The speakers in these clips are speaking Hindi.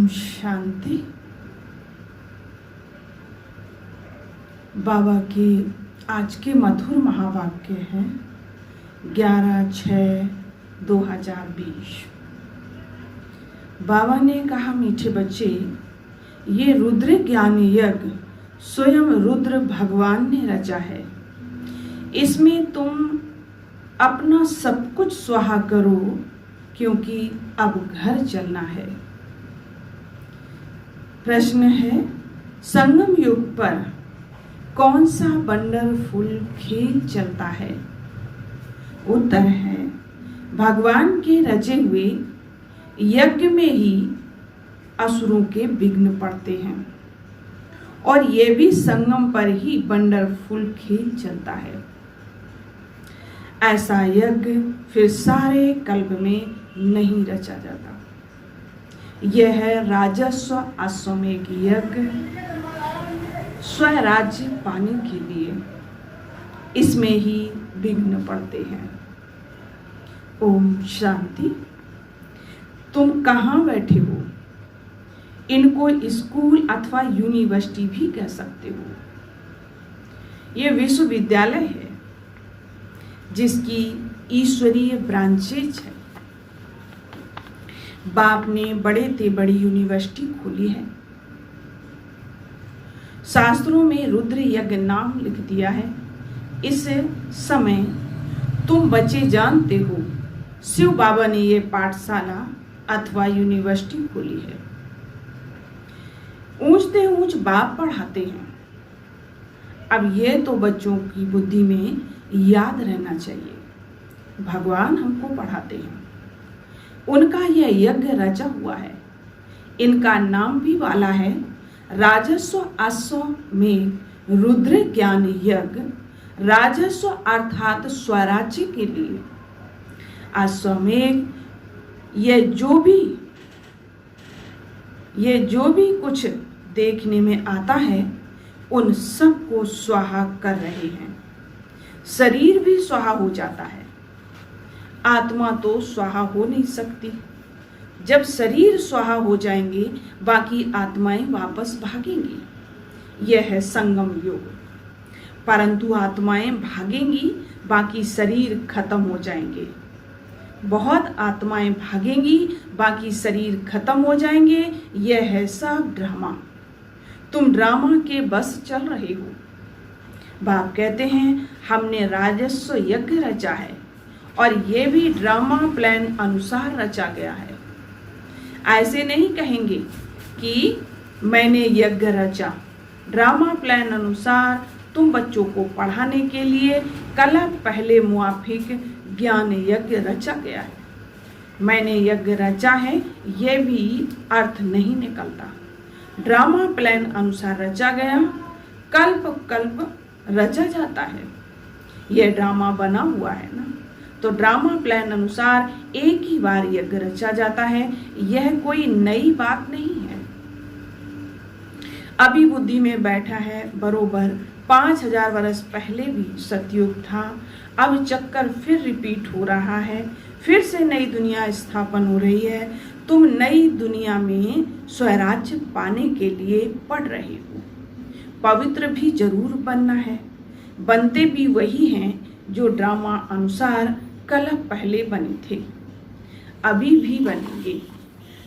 शांति। बाबा के आज के मधुर महावाक्य हैं 11/6/2020। बाबा ने कहा, मीठे बच्चे, ये रुद्र ज्ञान यज्ञ स्वयं रुद्र भगवान ने रचा है। इसमें तुम अपना सब कुछ स्वाहा करो, क्योंकि अब घर चलना है। प्रश्न है, संगम युग पर कौन सा वंडरफुल खेल चलता है? उत्तर है, भगवान के रचे हुए यज्ञ में ही असुरों के विघ्न पड़ते हैं, और ये भी संगम पर ही वंडरफुल खेल चलता है। ऐसा यज्ञ फिर सारे कल्प में नहीं रचा जाता। यह है राजस्व अश्वमेध यज्ञ, स्वराज्य पाने के लिए। इसमें ही विघ्न पड़ते हैं। ओम शांति। तुम कहाँ बैठे हो? इनको स्कूल अथवा यूनिवर्सिटी भी कह सकते हो। ये विश्वविद्यालय है जिसकी ईश्वरीय ब्रांचेज है। बाप ने बड़े ते बड़ी यूनिवर्सिटी खोली है। शास्त्रों में रुद्र यज्ञ नाम लिख दिया है। इस समय तुम बच्चे जानते हो, शिव बाबा ने ये पाठशाला अथवा यूनिवर्सिटी खोली है। ऊंचते ऊंच बाप पढ़ाते हैं। अब ये तो बच्चों की बुद्धि में याद रहना चाहिए, भगवान हमको पढ़ाते हैं। उनका यह यज्ञ रचा हुआ है। इनका नाम भी वाला है राजस्व अश्वमेध रुद्र ज्ञान यज्ञ। राजस्व अर्थात स्वराज्य के लिए। अश्वमेध ये जो भी कुछ देखने में आता है, उन सब को स्वाहा कर रहे हैं। शरीर भी स्वाहा हो जाता है। आत्मा तो स्वाहा हो नहीं सकती। जब शरीर स्वाहा हो जाएंगे, बाकी आत्माएं वापस भागेंगी। यह है संगम युग। परंतु आत्माएं भागेंगी, बाकी शरीर खत्म हो जाएंगे। बहुत आत्माएं भागेंगी, बाकी शरीर खत्म हो जाएंगे। यह है सब ड्रामा। तुम ड्रामा के बस चल रहे हो। बाप कहते हैं, हमने राजस्व यज्ञ रचा है, और ये भी ड्रामा प्लान अनुसार रचा गया है। ऐसे नहीं कहेंगे कि मैंने यज्ञ रचा। ड्रामा प्लान अनुसार तुम बच्चों को पढ़ाने के लिए कल्प पहले मुआफिक ज्ञान यज्ञ रचा गया है। मैंने यज्ञ रचा है, यह भी अर्थ नहीं निकलता। ड्रामा प्लान अनुसार रचा गया, कल्प कल्प रचा जाता है। यह ड्रामा बना हुआ है ना, तो ड्रामा प्लान अनुसार एक ही बार यज्ञ रचा जाता है। यह कोई नई बात नहीं है। अभी बुद्धि में बैठा है, बरोबर 5000 वर्ष पहले भी सतयुग था। अब चक्कर फिर रिपीट हो रहा है। फिर से नई दुनिया स्थापन हो रही है। तुम नई दुनिया में स्वराज्य पाने के लिए पढ़ रहे हो। पवित्र भी जरूर बनना है। बनते भी वही हैं जो ड्रामा अनुसार कल्प पहले बने थे, अभी भी बनेंगे।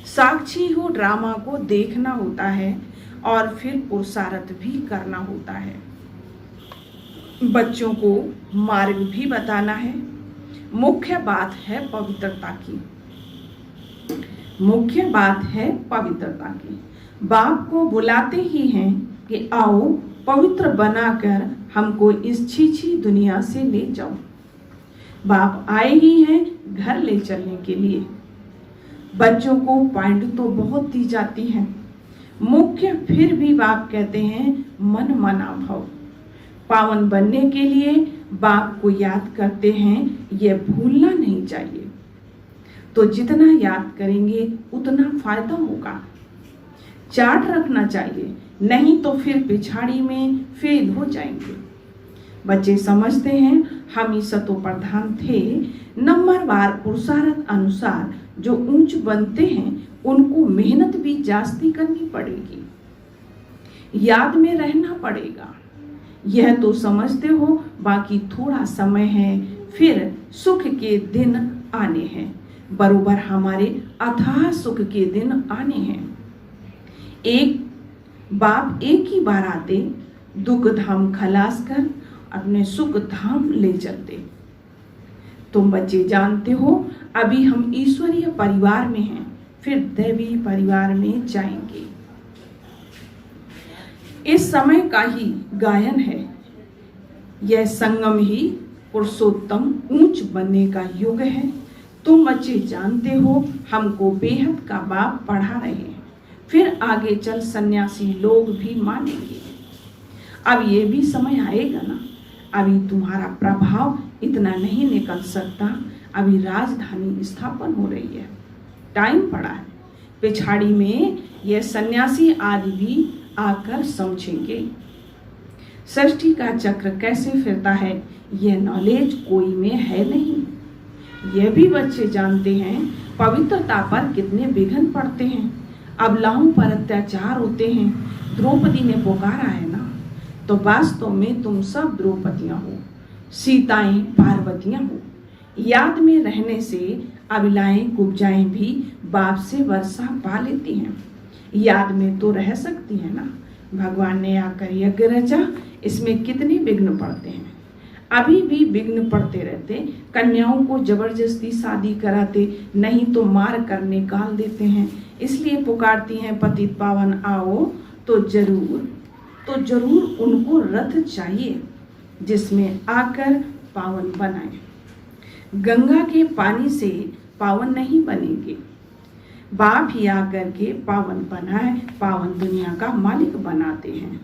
साक्षी हो ड्रामा को देखना होता है, और फिर पुरुषार्थ भी करना होता है। बच्चों को मार्ग भी बताना है। मुख्य बात है पवित्रता की। मुख्य बात है पवित्रता की। बाप को बुलाते ही हैं कि आओ पवित्र बनाकर हमको इस छीछी दुनिया से ले जाओ। बाप आए ही हैं घर ले चलने के लिए। बच्चों को पॉइंट तो बहुत दी जाती है। मुख्य फिर भी बाप कहते हैं मन मना भाव। पावन बनने के लिए बाप को याद करते हैं, यह भूलना नहीं चाहिए। तो जितना याद करेंगे उतना फायदा होगा। चार्ट रखना चाहिए, नहीं तो फिर पिछाड़ी में फेल हो जाएंगे। बच्चे समझते हैं हम ही सतो प्रधान थे। नंबरवार पुरुषार्थ अनुसार जो ऊंच बनते हैं उनको मेहनत भी जास्ती करनी पड़ेगी, याद में रहना पड़ेगा। यह तो समझते हो, बाकी थोड़ा समय है, फिर सुख के दिन आने हैं, बरोबर हमारे अथाह सुख के दिन आने हैं। एक बाप एक ही बार आते, दुख धाम खलास कर अपने सुख धाम ले चलते। तुम बच्चे जानते हो, अभी हम ईश्वरीय परिवार में हैं, फिर दैवी परिवार में जाएंगे। इस समय का ही गायन है, यह संगम ही पुरुषोत्तम ऊंच बनने का युग है। तुम बच्चे जानते हो, हमको बेहद का बाप पढ़ा रहे हैं, फिर आगे चल सन्यासी लोग भी मानेंगे। अब ये भी समय आएगा ना, अभी तुम्हारा प्रभाव इतना नहीं निकल सकता, अभी राजधानी स्थापन हो रही है, टाइम पड़ा है। पिछाड़ी में ये सन्यासी आज भी आकर समझेंगे सृष्टि का चक्र कैसे फिरता है, यह नॉलेज कोई में है नहीं। यह भी बच्चे जानते हैं पवित्रता पर कितने विघ्न पड़ते हैं, अबलाओं पर अत्याचार होते हैं। द्रौपदी ने पुकारा है ना, तो वास्तव में तुम सब द्रौपदियां हो, सीताएं पार्वतियां हो। याद में रहने से अबलाएं कुब्जाएं भी बाप से वर्षा पा लेती हैं, याद में तो रह सकती है ना। भगवान ने आकर यज्ञ रचा, इसमें कितने विघ्न पड़ते हैं, अभी भी विघ्न पड़ते रहते। कन्याओं को जबरदस्ती शादी कराते, नहीं तो मार कर निकाल देते हैं, इसलिए पुकारती हैं पतित पावन आओ। तो जरूर उनको रथ चाहिए जिसमें आकर पावन बनाए। गंगा के पानी से पावन नहीं बनेंगे, बाप ही आकर के पावन बनाए, पावन दुनिया का मालिक बनाते हैं।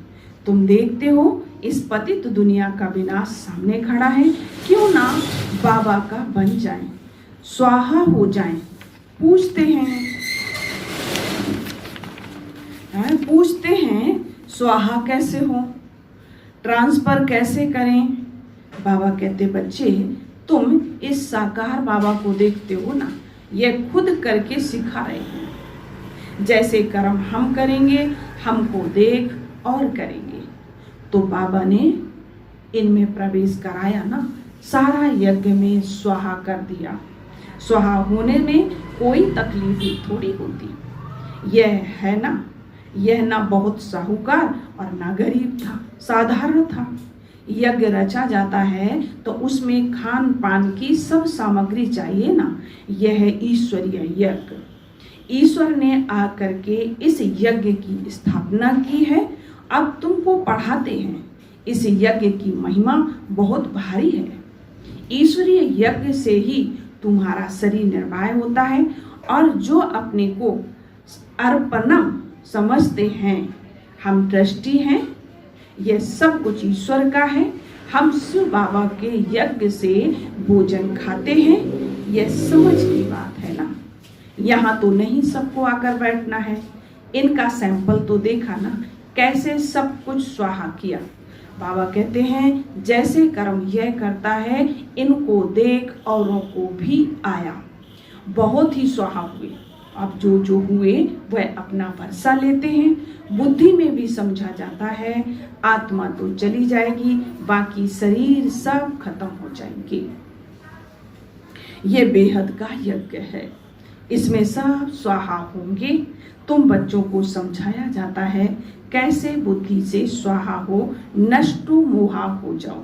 तुम देखते हो इस पतित दुनिया का विनाश सामने खड़ा है, क्यों ना बाबा का बन जाएं, स्वाहा हो जाएं। पूछते हैं स्वाहा कैसे हो, ट्रांसफर कैसे करें। बाबा कहते बच्चे तुम इस साकार बाबा को देखते हो ना, ये खुद करके सिखा रहे हैं। जैसे कर्म हम करेंगे, हमको देख और करेंगे। तो बाबा ने इनमें प्रवेश कराया ना, सारा यज्ञ में स्वाहा कर दिया। स्वाहा होने में कोई तकलीफ ही थोड़ी होती। यह ना बहुत साहूकार और ना गरीब था, साधारण था। यज्ञ रचा जाता है तो उसमें खान पान की सब सामग्री चाहिए ना। यह है ईश्वरीय यज्ञ। ईश्वर ने आकर के इस यज्ञ की स्थापना की है, अब तुमको पढ़ाते हैं। इस यज्ञ की महिमा बहुत भारी है। ईश्वरीय यज्ञ से ही तुम्हारा शरीर निर्वाह होता है, और जो अपने को अर्पणम समझते हैं, हम ट्रस्टी हैं, यह सब कुछ ईश्वर का है। हम शिव बाबा के यज्ञ से भोजन खाते हैं, यह समझ की बात है ना। यहाँ तो नहीं सबको आकर बैठना है। इनका सैंपल तो देखा ना, कैसे सब कुछ स्वाहा किया। बाबा कहते हैं जैसे कर्म यह करता है, इनको देख औरों को भी आया। बहुत ही स्वाहा हुए। अब जो हुए वह अपना वर्षा लेते हैं। बुद्धि में भी समझा जाता है आत्मा तो चली जाएगी, बाकी शरीर सब खत्म हो जाएंगे। ये बेहद का यज्ञ है, इसमें सब स्वाहा होंगे। तुम बच्चों को समझाया जाता है कैसे बुद्धि से स्वाहा हो, नष्टो मोहा हो जाओ।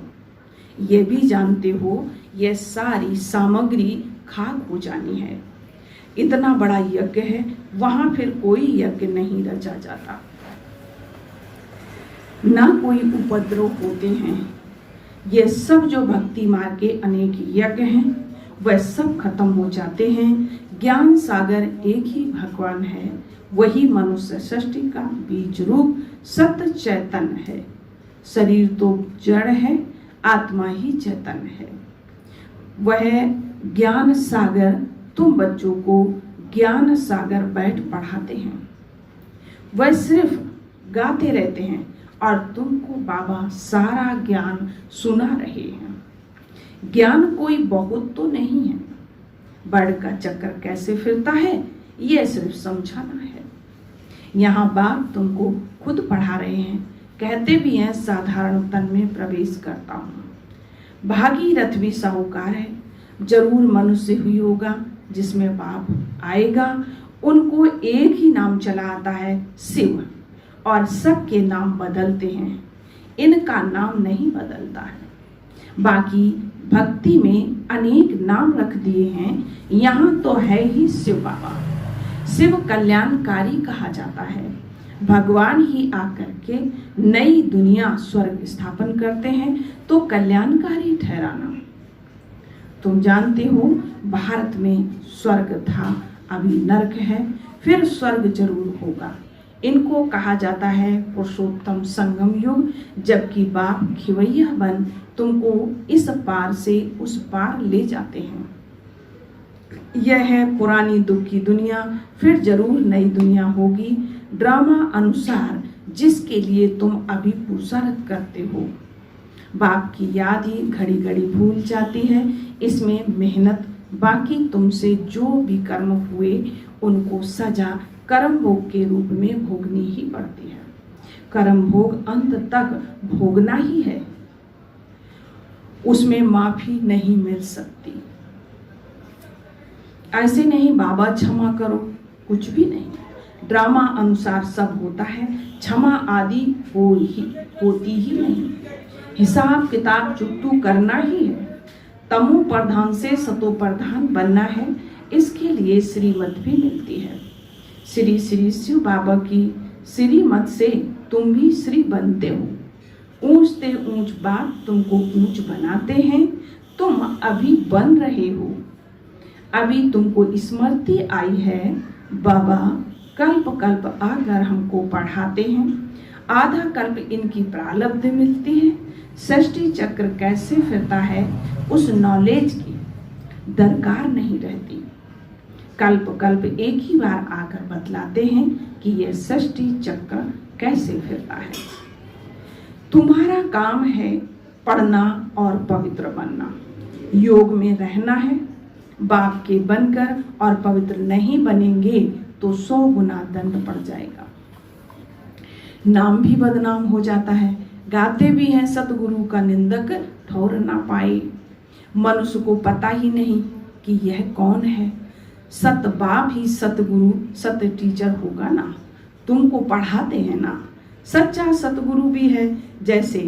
ये भी जानते हो ये सारी सामग्री खाक हो जानी है। इतना बड़ा यज्ञ है, वहां फिर कोई यज्ञ नहीं रचा जाता, ना कोई उपद्रव होते हैं। ये सब जो भक्ति मार्ग के अनेक यज्ञ हैं, वह सब खत्म हो जाते हैं। ज्ञान सागर एक ही भगवान है, वही मनुष्य सृष्टि का बीज रूप सत्य चैतन्य है। शरीर तो जड़ है, आत्मा ही चैतन्य है। वह ज्ञान सागर, तुम बच्चों को ज्ञान सागर बैठ पढ़ाते हैं। वह सिर्फ गाते रहते हैं और तुमको बाबा सारा ज्ञान सुना रहे हैं। ज्ञान कोई बहुत तो नहीं है। बर्ड का चक्कर कैसे फिरता है, यह सिर्फ समझाना है। यहाँ बाप तुमको खुद पढ़ा रहे हैं, कहते भी हैं साधारण तन में प्रवेश करता हूँ। भागीरथ भी साहूकार है, जरूर मनुष्य हुई होगा जिसमें बाप आएगा। उनको एक ही नाम चला आता है, शिव, और सबके नाम बदलते हैं, इनका नाम नहीं बदलता है। बाकी भक्ति में अनेक नाम रख दिए हैं, यहाँ तो है ही शिव बाबा। शिव कल्याणकारी कहा जाता है। भगवान ही आकर के नई दुनिया स्वर्ग स्थापन करते हैं तो कल्याणकारी ठहराना। तुम जानते हो भारत में स्वर्ग था, अभी नरक है, फिर स्वर्ग जरूर होगा। इनको कहा जाता है पुरुषोत्तम संगम युग, जबकि बाप खिवैया बन तुमको इस पार से उस पार ले जाते हैं। यह है पुरानी दुख की दुनिया, फिर जरूर नई दुनिया होगी, ड्रामा अनुसार जिसके लिए तुम अभी पुरुषार्थ करते हो। बाप की याद ही घड़ी घड़ी भूल जाती है, इसमें मेहनत। बाकी तुमसे जो भी कर्म हुए उनको सजा कर्म भोग के रूप में भोगनी ही पड़ती है। कर्म भोग अंत तक भोगना ही है, उसमें माफी नहीं मिल सकती। ऐसे नहीं बाबा क्षमा करो, कुछ भी नहीं। ड्रामा अनुसार सब होता है, क्षमा आदि होती ही नहीं। हिसाब किताब चुकतू करना ही है। तमो प्रधान से सतो प्रधान बनना है, इसके लिए श्रीमत भी मिलती है। श्री श्री शिव बाबा की श्रीमत से तुम भी श्री बनते हो। ऊंचते ऊंच बात तुमको ऊंच बनाते हैं, तुम अभी बन रहे हो। अभी तुमको स्मृति आई है, बाबा कल्प कल्प आकर हमको पढ़ाते हैं। आधा कल्प इनकी प्रारब्ध मिलती है। सृष्टि चक्र कैसे फिरता है उस नॉलेज की दरकार नहीं रहती। कल्प कल्प एक ही बार आकर बतलाते हैं कि यह सृष्टि चक्र कैसे फिरता है। तुम्हारा काम है पढ़ना और पवित्र बनना, योग में रहना है। बाप के बनकर और पवित्र नहीं बनेंगे तो 100 गुना दंड पड़ जाएगा। नाम भी बदनाम हो जाता है। गाते भी हैं सतगुरु का निंदक ठौर ना पाए। मनुष्य को पता ही नहीं कि यह कौन है। सत बाप ही सतगुरु सत टीचर होगा ना, तुमको पढ़ाते हैं ना। सच्चा सतगुरु भी है, जैसे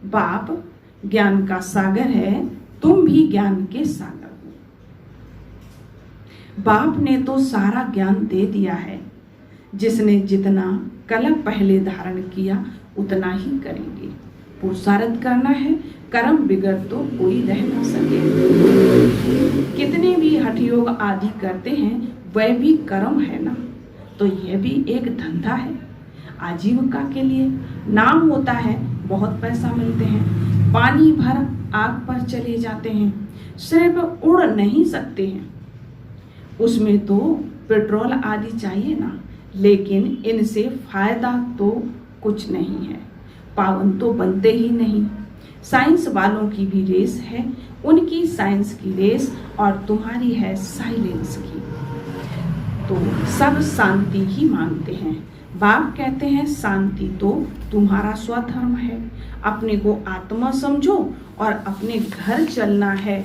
बाप ज्ञान का सागर है, तुम भी ज्ञान के सागर हो। बाप ने तो सारा ज्ञान दे दिया है। जिसने जितना कलम पहले धारण किया उतना ही करेंगे। पुरुषार्थ करना है, कर्म बिगड़ तो कोई रह ना सके। कितने भी हठ योग आदि करते हैं वह भी कर्म है ना, तो यह भी एक धंधा है आजीविका के लिए। नाम होता है, बहुत पैसा मिलते हैं, पानी भर आग पर चले जाते हैं, सिर्फ उड़ नहीं सकते हैं। उसमें तो पेट्रोल आदि चाहिए ना, लेकिन इनसे फायदा तो कुछ नहीं है, पावन तो बनते ही नहीं। साइंस वालों की भी रेस है, उनकी साइंस की रेस और तुम्हारी है साइलेंस की। तो सब शांति ही मांगते हैं। बाप कहते हैं शांति तो तुम्हारा स्वधर्म है। अपने को आत्मा समझो और अपने घर चलना है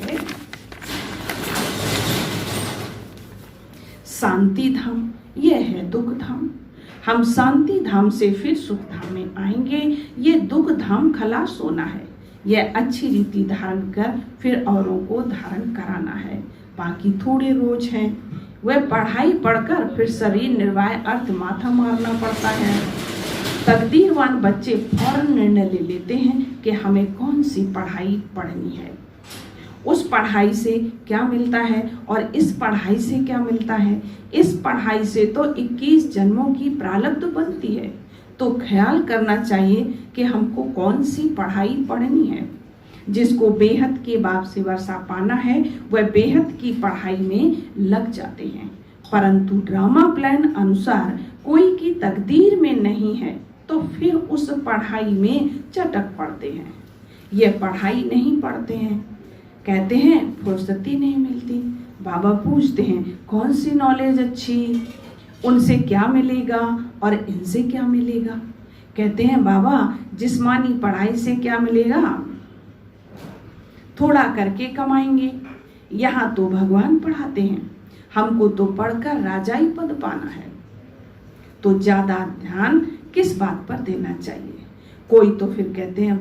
शांति धाम। यह है दुख धाम। हम शांति धाम से फिर सुख धाम में आएंगे। ये दुख धाम खलास होना है। यह अच्छी रीति धारण कर फिर औरों को धारण कराना है। बाकी थोड़े रोज हैं, वह पढ़ाई पढ़कर फिर शरीर निर्वाह अर्थ माथा मारना पड़ता है। तकदीरवान बच्चे फौरन निर्णय ले लेते हैं कि हमें कौन सी पढ़ाई पढ़नी है, उस पढ़ाई से क्या मिलता है और इस पढ़ाई से क्या मिलता है। इस पढ़ाई से तो 21 जन्मों की प्रारब्ध बनती है। तो ख्याल करना चाहिए कि हमको कौन सी पढ़ाई पढ़नी है। जिसको बेहद के बाप से वर्षा पाना है वह बेहद की पढ़ाई में लग जाते हैं, परंतु ड्रामा प्लान अनुसार कोई की तकदीर में नहीं है तो फिर उस पढ़ाई में चटक पड़ते हैं। यह पढ़ाई नहीं पढ़ते हैं, कहते हैं फुर्सती नहीं मिलती। बाबा पूछते हैं कौन सी नॉलेज अच्छी, उनसे क्या मिलेगा और इनसे क्या मिलेगा। कहते हैं बाबा जिस्मानी पढ़ाई से क्या मिलेगा, थोड़ा करके कमाएंगे। यहाँ तो भगवान पढ़ाते हैं, हमको तो पढ़कर राजाई पद पाना है, तो ज्यादा ध्यान किस बात पर देना चाहिए। कोई तो फिर कहते हैं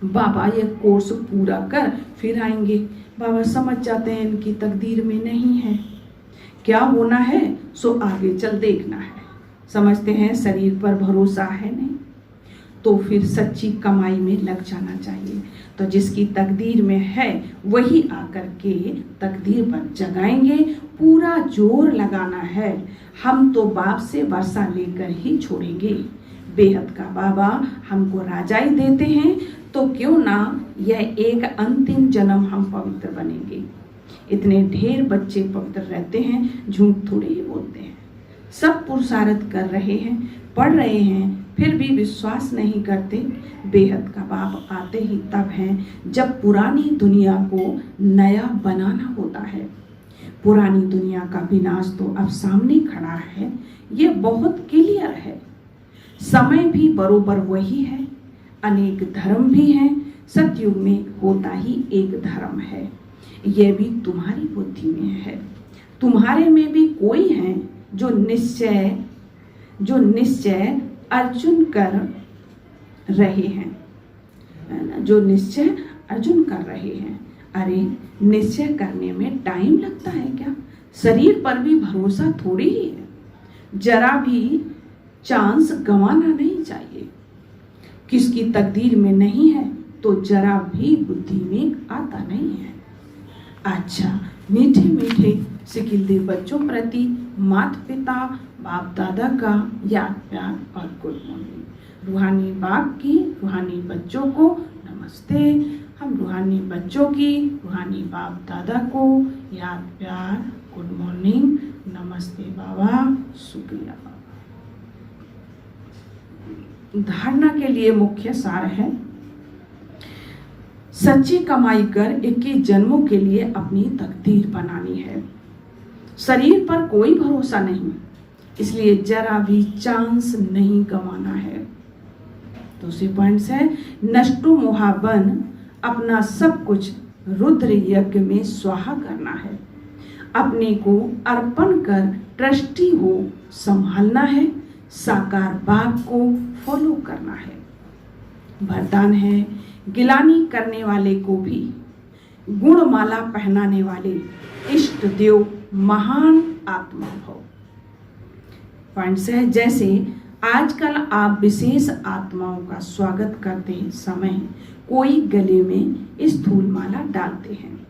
बाबा ये कोर्स पूरा कर फिर आएंगे। बाबा समझ जाते हैं इनकी तकदीर में नहीं है, क्या होना है सो आगे चल देखना है। समझते हैं शरीर पर भरोसा है नहीं, तो फिर सच्ची कमाई में लग जाना चाहिए। तो जिसकी तकदीर में है वही आकर के तकदीर पर जगाएंगे, पूरा जोर लगाना है। हम तो बाप से वर्षा लेकर ही छोड़ेंगे। बेहद का बाबा हमको राजाई देते हैं, तो क्यों ना यह एक अंतिम जन्म हम पवित्र बनेंगे। इतने ढेर बच्चे पवित्र रहते हैं, झूठ थोड़ी ही बोलते हैं। सब पुरुषार्थ कर रहे हैं, पढ़ रहे हैं, फिर भी विश्वास नहीं करते। बेहद का बाप आते ही तब हैं जब पुरानी दुनिया को नया बनाना होता है। पुरानी दुनिया का विनाश तो अब सामने खड़ा है, ये बहुत क्लियर है। समय भी बरोबर वही है, अनेक धर्म भी हैं, सतयुग में होता ही एक धर्म है। यह भी तुम्हारी बुद्धि में है। तुम्हारे में भी कोई है जो निश्चय अर्जुन कर रहे हैं, जो निश्चय अर्जुन कर रहे हैं। अरे निश्चय करने में टाइम लगता है क्या? शरीर पर भी भरोसा थोड़ी ही है, जरा भी चांस गंवाना नहीं चाहिए। किसकी तकदीर में नहीं है तो जरा भी बुद्धि में आता नहीं है। अच्छा, मीठे मीठे सिकिलदेव बच्चों प्रति माता पिता बाप दादा का याद प्यार और गुड मॉर्निंग। रूहानी बाप की रूहानी बच्चों को नमस्ते। हम रूहानी बच्चों की रूहानी बाप दादा को याद प्यार गुड मॉर्निंग, नमस्ते बाबा, शुक्रिया बाबा। धारणा के लिए मुख्य सार है, सच्ची कमाई कर 21 जन्मों के लिए अपनी तकदीर बनानी है। शरीर पर कोई भरोसा नहीं, इसलिए जरा भी चांस नहीं गंवाना है। दूसरी पॉइंट्स है, नष्टो मोहाबन अपना सब कुछ रुद्र यज्ञ में स्वाहा करना है। अपने को अर्पण कर ट्रस्टी हो संभालना है, साकार बाप को फॉलो करना है। वरदान है, गिलानी करने वाले को भी गुणमाला पहनाने वाले इष्ट देव महान आत्मा भव। पॉइंट्स है, जैसे आजकल आप विशेष आत्माओं का स्वागत करते समय कोई गले में स्थूल माला डालते हैं,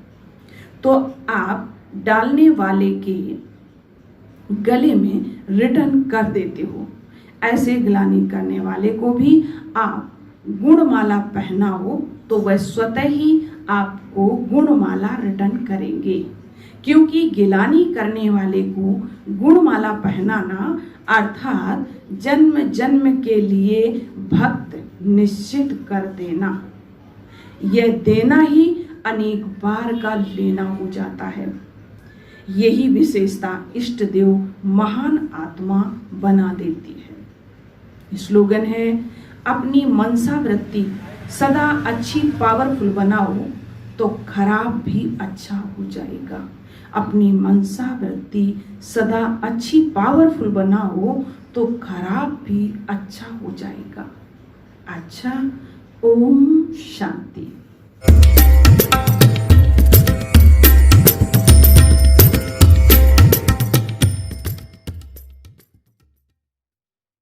तो आप डालने वाले के गले में रिटर्न कर देते हो। ऐसे गिलानी करने वाले को भी आप गुणमाला पहनाओ तो वह स्वतः ही आपको गुणमाला रिटर्न करेंगे, क्योंकि गिलानी करने वाले को गुणमाला पहनाना अर्थात जन्म जन्म के लिए भक्त निश्चित कर देना। यह देना ही अनेक बार का लेना हो जाता है। यही विशेषता इष्ट देव महान आत्मा बना देती है। स्लोगन है, अपनी मनसा वृत्ति सदा अच्छी पावरफुल बनाओ तो खराब भी अच्छा हो जाएगा। अपनी मनसा वृत्ति सदा अच्छी पावरफुल बनाओ तो खराब भी अच्छा हो जाएगा। अच्छा, ओम शांति।